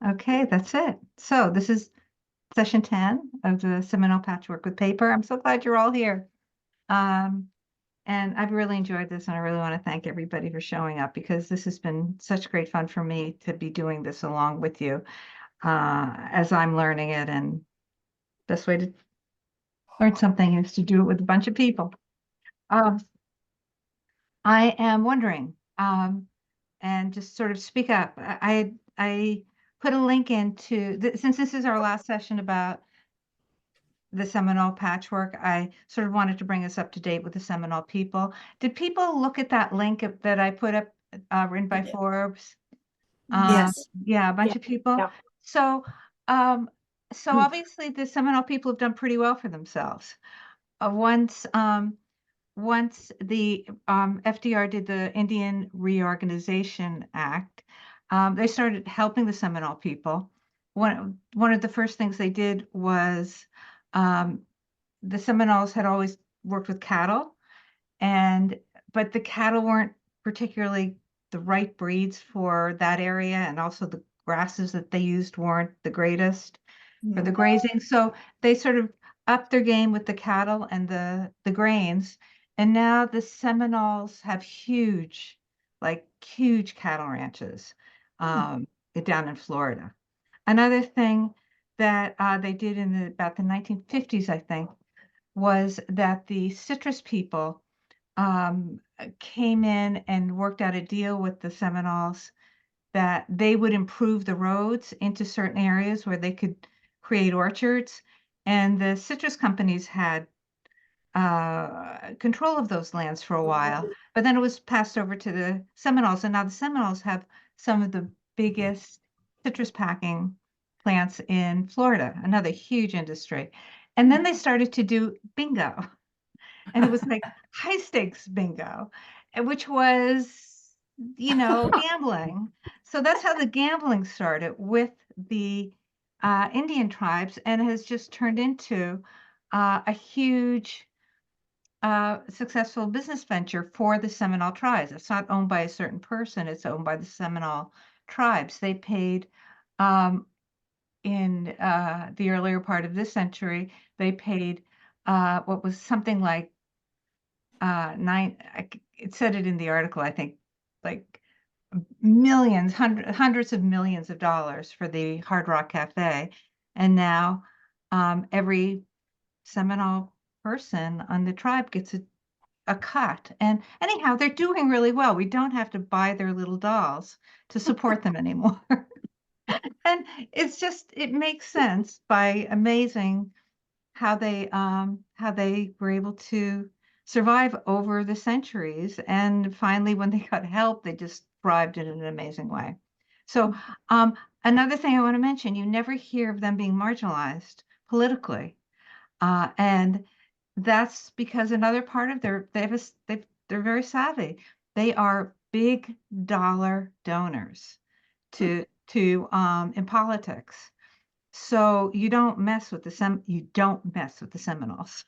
Okay, that's it. So this is session 10 of the Seminole Patchwork with Paper. I'm so glad you're all here. Um, and I've really enjoyed this, and I really want to thank everybody for showing up because this has been such great fun for me to be doing this along with you as I'm learning it. And best way to learn something is to do it with a bunch of people. Um, I am wondering, and just sort of speak up. I put a link into since this is our last session about the Seminole Patchwork, I sort of wanted to bring us up to date with the Seminole people. Did people look at that link that I put up, written by Forbes? Yes. Yeah, a bunch Yeah. of people. Yeah. So, um, so obviously the Seminole people have done pretty well for themselves. Once the FDR did the Indian Reorganization Act, they started helping the Seminole people. One of the first things they did was um, the Seminoles had always worked with cattle, and but the cattle weren't particularly the right breeds for that area, and also the grasses that they used weren't the greatest for the grazing. So they sort of upped their game with the cattle and the grains, and now the Seminoles have huge cattle ranches down in Florida. Another thing that they did in about the 1950s, I think, was that the citrus people came in and worked out a deal with the Seminoles that they would improve the roads into certain areas where they could create orchards. And the citrus companies had control of those lands for a while, but then it was passed over to the Seminoles. And now the Seminoles have some of the biggest citrus packing plants in Florida, another huge industry. And then they started to do bingo. And it was like high stakes bingo, which was, gambling. So that's how the gambling started with the Indian tribes and has just turned into a huge successful business venture for the Seminole tribes. It's not owned by a certain person, it's owned by the Seminole tribes. They paid in the earlier part of this century, they paid what was something like it said it in the article, I think, like millions, hundreds of millions of dollars for the Hard Rock Cafe. And now every Seminole person on the tribe gets a cut. And anyhow, they're doing really well. We don't have to buy their little dolls to support them anymore. And it makes sense by amazing how they were able to survive over the centuries. And finally, when they got help, they just thrived in an amazing way. So another thing I want to mention, you never hear of them being marginalized politically. And that's because another part of they're very savvy. They are big dollar donors to in politics. So you don't mess with the Seminoles.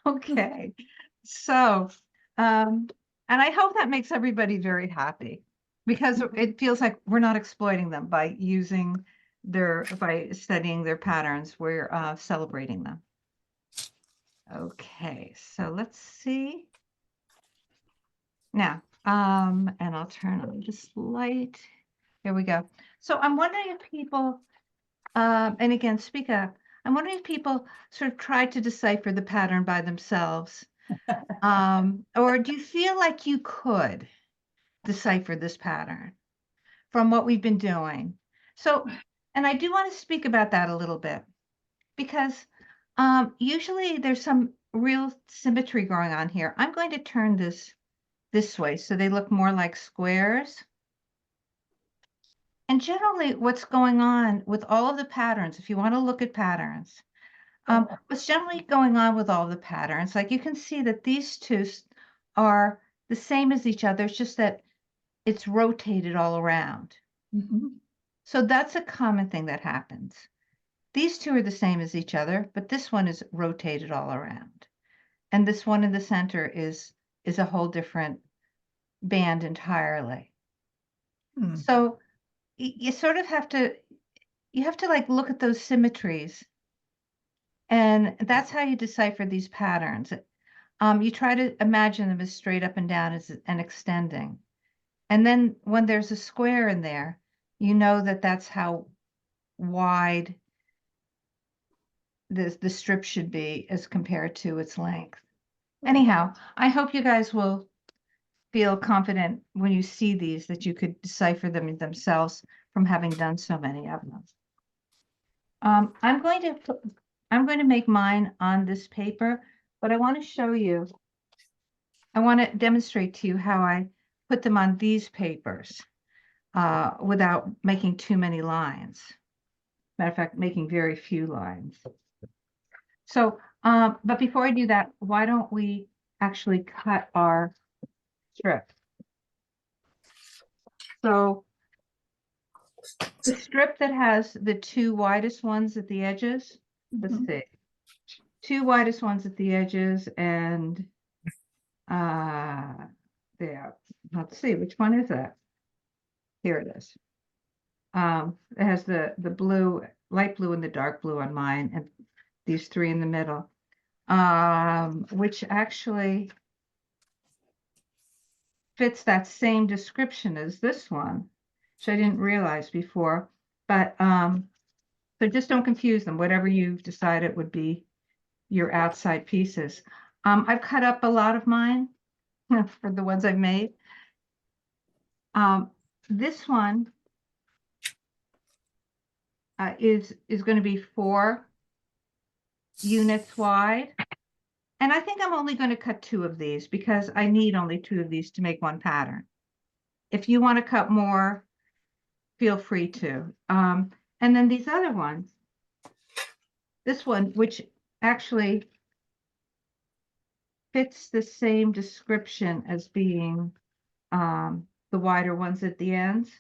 Okay. So, and I hope that makes everybody very happy because it feels like we're not exploiting them by studying their patterns. We're celebrating them. Okay, so let's see. Now, and I'll turn on this light. Here we go. So I'm wondering if people and again, speak up. I'm wondering if people sort of tried to decipher the pattern by themselves. Or do you feel like you could decipher this pattern from what we've been doing? So, and I do want to speak about that a little bit because usually there's some real symmetry going on here. I'm going to turn this way so they look more like squares. And generally, what's going on with all of the patterns, if you want to look at patterns, what's generally going on with all the patterns, like you can see that these two are the same as each other, it's just that it's rotated all around. So that's a common thing that happens. These two are the same as each other, but this one is rotated all around. And this one in the center is a whole different band entirely. So you sort of have to, you have to like look at those symmetries. And that's how you decipher these patterns. You try to imagine them as straight up and down and extending. And then when there's a square in there, you know that that's how wide the strip should be as compared to its length. Anyhow, I hope you guys will feel confident when you see these that you could decipher them themselves from having done so many of them. I'm going to make mine on this paper, but I want to show you, I want to demonstrate to you how I put them on these papers without making too many lines. Matter of fact, making very few lines. So, but before I do that, why don't we actually cut our strip? So the strip that has the two widest ones at the edges, let's see, two widest ones at the edges and there, let's see, which one is that? Here it is. It has the blue, light blue and the dark blue on mine, and these three in the middle, which actually fits that same description as this one, which I didn't realize before. But so just don't confuse them. Whatever you've decided would be your outside pieces. I've cut up a lot of mine for the ones I've made. This one is going to be 4 units wide. And I think I'm only going to cut 2 of these because I need only 2 of these to make one pattern. If you want to cut more, feel free to. And then these other ones, this one, which actually fits the same description as being the wider ones at the ends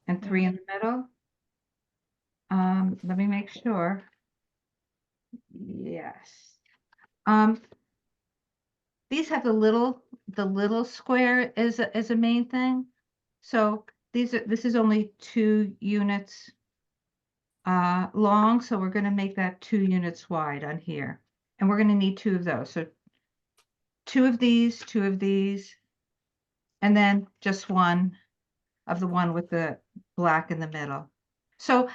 and 3 in the middle. Let me make sure. Yes. These have the little square as a main thing. So this is only 2 units long, so we're going to make that 2 units wide on here, and we're going to need 2 of those. So 2 of these, 2 of these, and then just one of the one with the black in the middle. So,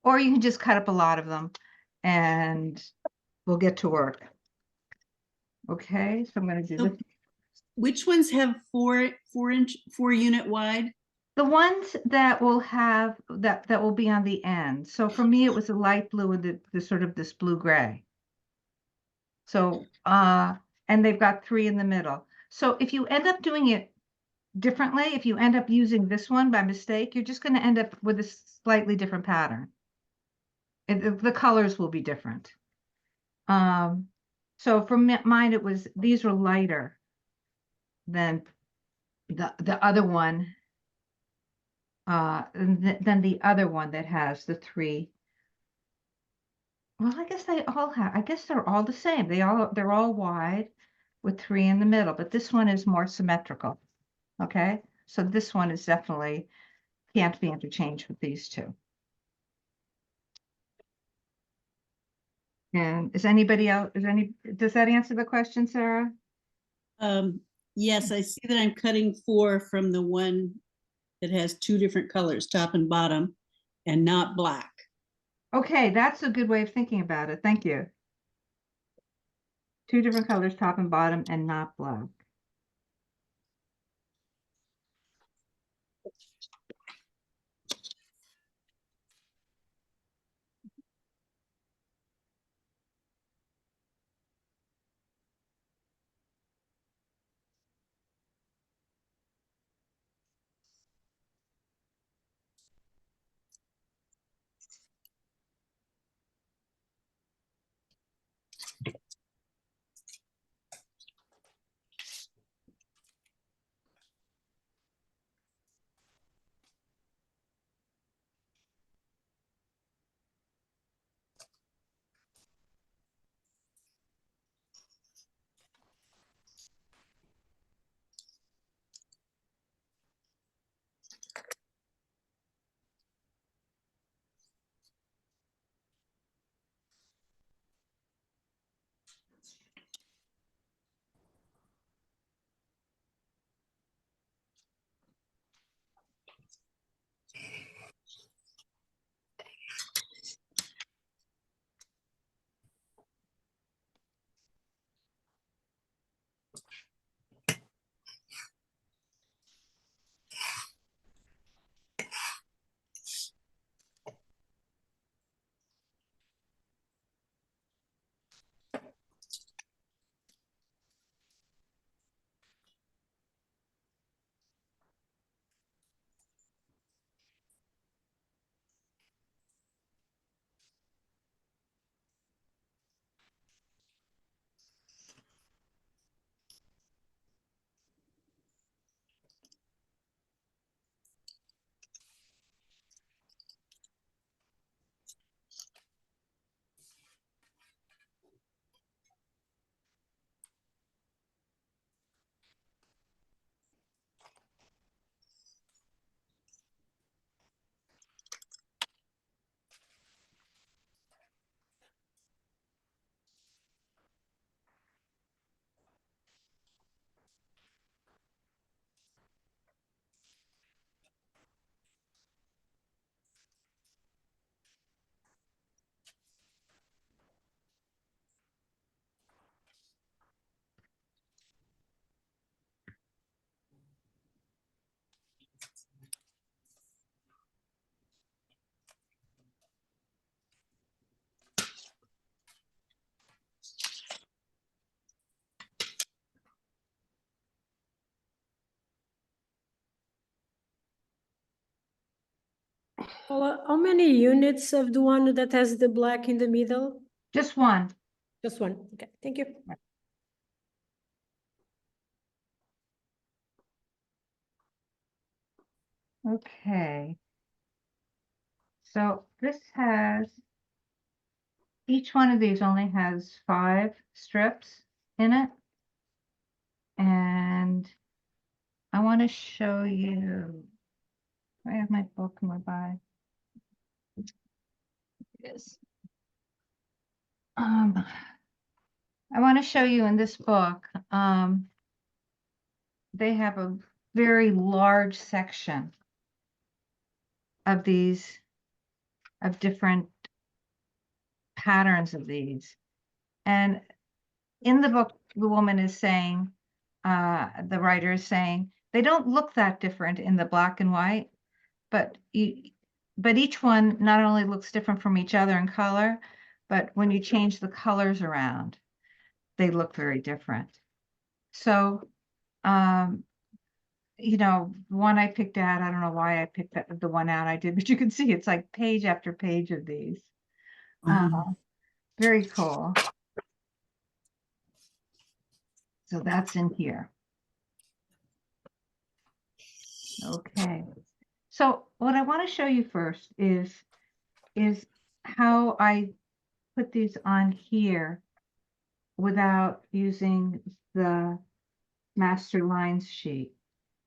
or you can just cut up a lot of them, and we'll get to work. Okay, so I'm going to do this. Which ones have 4 unit wide? The ones that will have that will be on the end. So for me, it was a light blue and the sort of this blue gray. So and they've got 3 in the middle. So if you end up doing it differently, if you end up using this one by mistake, you're just going to end up with a slightly different pattern. The colors will be different. So for mine, it was, these were lighter than the other one. Than the other one that has the 3. Well, I guess they all have, I guess they're all the same. They're all wide with 3 in the middle, but this one is more symmetrical. Okay, so this one is definitely can't be interchanged with these 2. And is anybody else, does that answer the question, Sarah? Yes, I see that I'm cutting 4 from the one that has 2 different colors, top and bottom, and not black. Okay, that's a good way of thinking about it. Thank you. 2 different colors, top and bottom, and not black. Paula, how many units of the one that has the black in the middle? Just one. Just one. Okay, thank you. Okay. So this has, each one of these only has 5 strips in it. And I want to show you, I have my book nearby. It is. I want to show you in this book, they have a very large section of these, of different patterns of these. And in the book, the woman is saying, the writer is saying, they don't look that different in the black and white, but each one not only looks different from each other in color, but when you change the colors around, they look very different. So, you know, one I picked out, I don't know why I picked the one out I did, but you can see it's like page after page of these. Very cool. So that's in here. Okay. So what I want to show you first is how I put these on here without using the master lines sheet.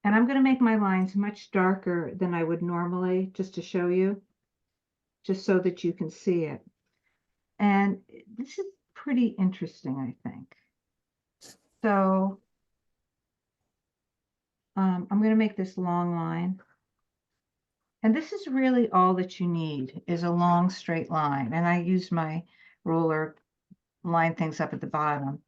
And I'm going to make my lines much darker than I would normally, just to show you, just so that you can see it. And this is pretty interesting, I think. So I'm going to make this long line. And this is really all that you need, is a long straight line. And I use my ruler, line things up at the bottom.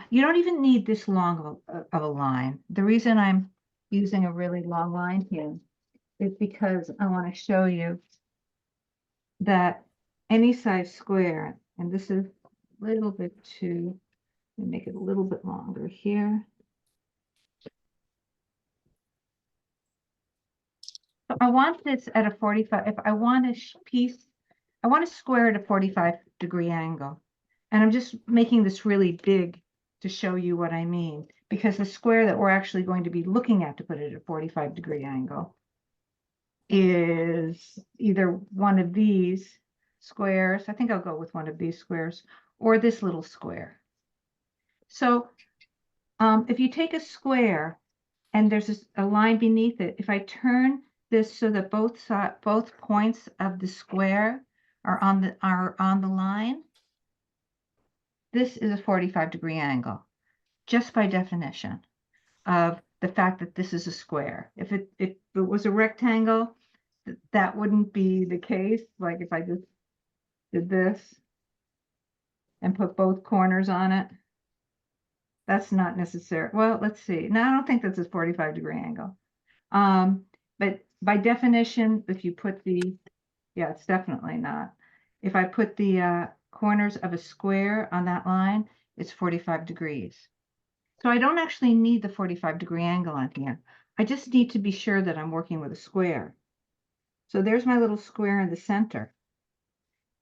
You don't even need this long of a line. The reason I'm using a really long line here is because I want to show you that any size square, and this is a little bit too, let me make it a little bit longer here. So I want this at a 45, if I want a piece, I want to square at a 45-degree angle. And I'm just making this really big to show you what I mean, because the square that we're actually going to be looking at to put it at a 45-degree angle is either one of these squares, I think I'll go with one of these squares, or this little square. So if you take a square and there's a line beneath it, if I turn this so that both points of the square are on the line, this is a 45-degree angle, just by definition of the fact that this is a square. If it was a rectangle, that wouldn't be the case. Like if I just did this and put both corners on it, that's not necessary. Well, let's see. No, I don't think that's a 45-degree angle. But by definition, if you put yeah, it's definitely not. If I put the corners of a square on that line, it's 45 degrees. So I don't actually need the 45-degree angle on here. I just need to be sure that I'm working with a square. So there's my little square in the center.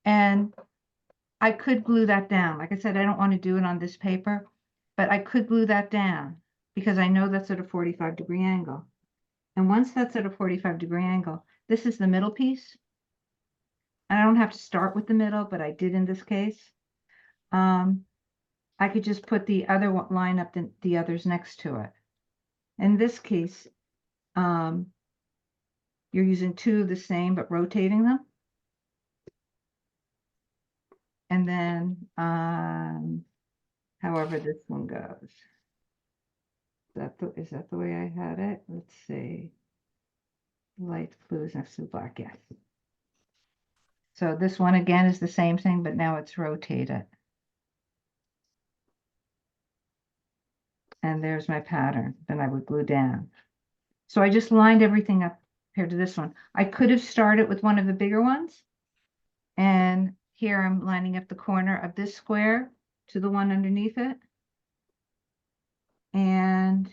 And I could glue that down. Like I said, I don't want to do it on this paper, but I could glue that down because I know that's at a 45-degree angle. And once that's at a 45-degree angle, this is the middle piece. And I don't have to start with the middle, but I did in this case. I could just put the other one, line up the others next to it. In this case, you're using 2 of the same, but rotating them. And then, however this one goes. Is that the way I had it? Let's see. Light blue is next to the black, yes. So this one again is the same thing, but now it's rotated. And there's my pattern that I would glue down. So I just lined everything up compared to this one. I could have started with one of the bigger ones. And here I'm lining up the corner of this square to the one underneath it. And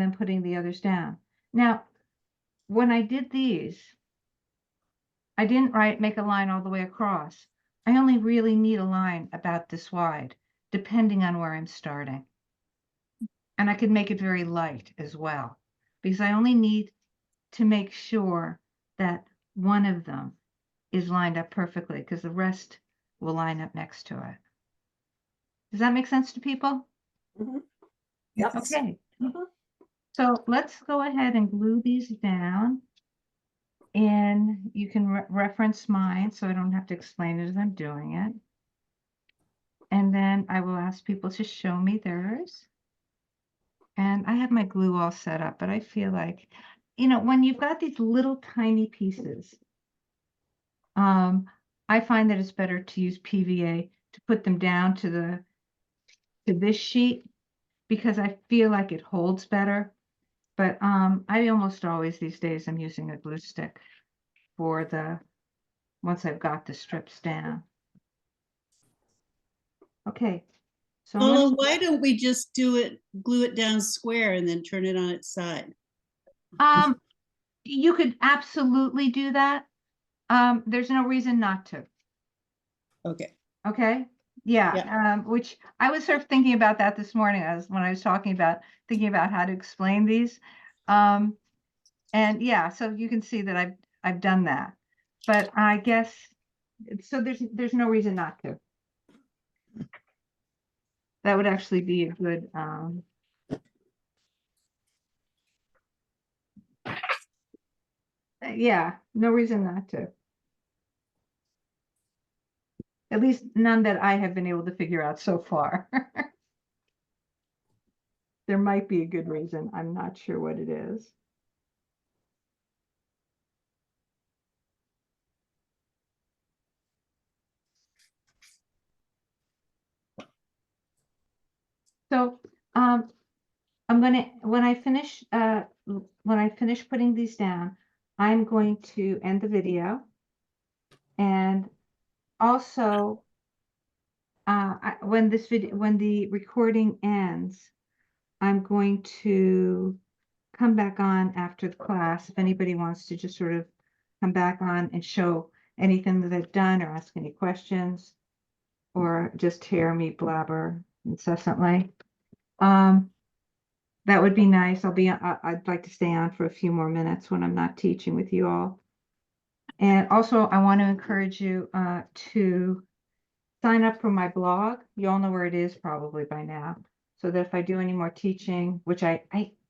then putting the others down. Now, when I did these, I didn't make a line all the way across. I only really need a line about this wide, depending on where I'm starting. And I could make it very light as well, because I only need to make sure that one of them is lined up perfectly, because the rest will line up next to it. Does that make sense to people? Yep. Okay. Mhm. So let's go ahead and glue these down. And you can reference mine, so I don't have to explain it as I'm doing it. And then I will ask people to show me theirs. And I have my glue all set up, but I feel like, you know, when you've got these little tiny pieces, I find that it's better to use PVA to put them down to this sheet, because I feel like it holds better. But I almost always these days I'm using a glue stick for once I've got the strips down. Okay, so I'm Paula, gonna, why don't we just glue it down square and then turn it on its side? you could absolutely do that. There's no reason not to. Okay. Okay. Yeah. Which I was sort of thinking about that this morning when I was thinking about how to explain these. And yeah, so you can see that I've done that. But I guess so there's no reason not to. That would actually be a good yeah, no reason not to. At least none that I have been able to figure out so far. There might be a good reason. I'm not sure what it is. So I'm gonna when I finish putting these down, I'm going to end the video. And also when the recording ends, I'm going to come back on after the class if anybody wants to just sort of come back on and show anything that I've done or ask any questions or just hear me blabber incessantly. That would be nice. I'd like to stay on for a few more minutes when I'm not teaching with you all. And also I want to encourage you to sign up for my blog. You all know where it is probably by now. So that if I do any more teaching, which I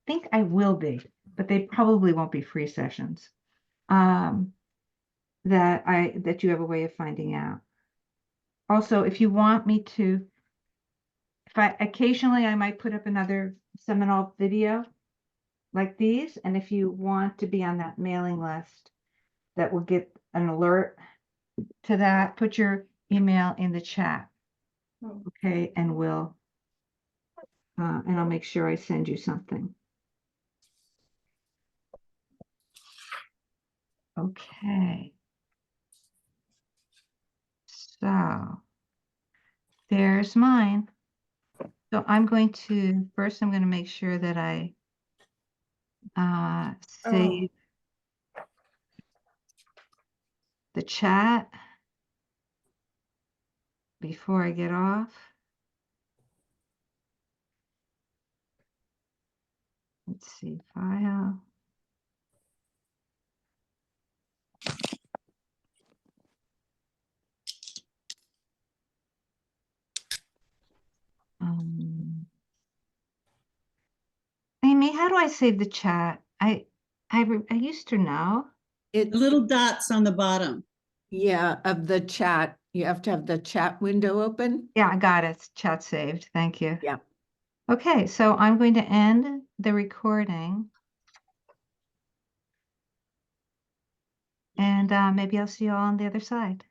think I will be, but they probably won't be free sessions, that you have a way of finding out. Also, if you want me to, occasionally I might put up another Seminole video like these, and if you want to be on that mailing list that will get an alert to that, put your email in the chat. Okay, and I'll make sure I send you something. Okay. So there's mine. So I'm going to make sure that I save the chat before I get off. Let's see, file. Amy, how do I save the chat? I used to know. The little dots on the bottom. Yeah, of the chat. You have to have the chat window open. Yeah, I got it. Chat saved. Thank you. Yeah. Okay, so I'm going to end the recording. And maybe I'll see you all on the other side.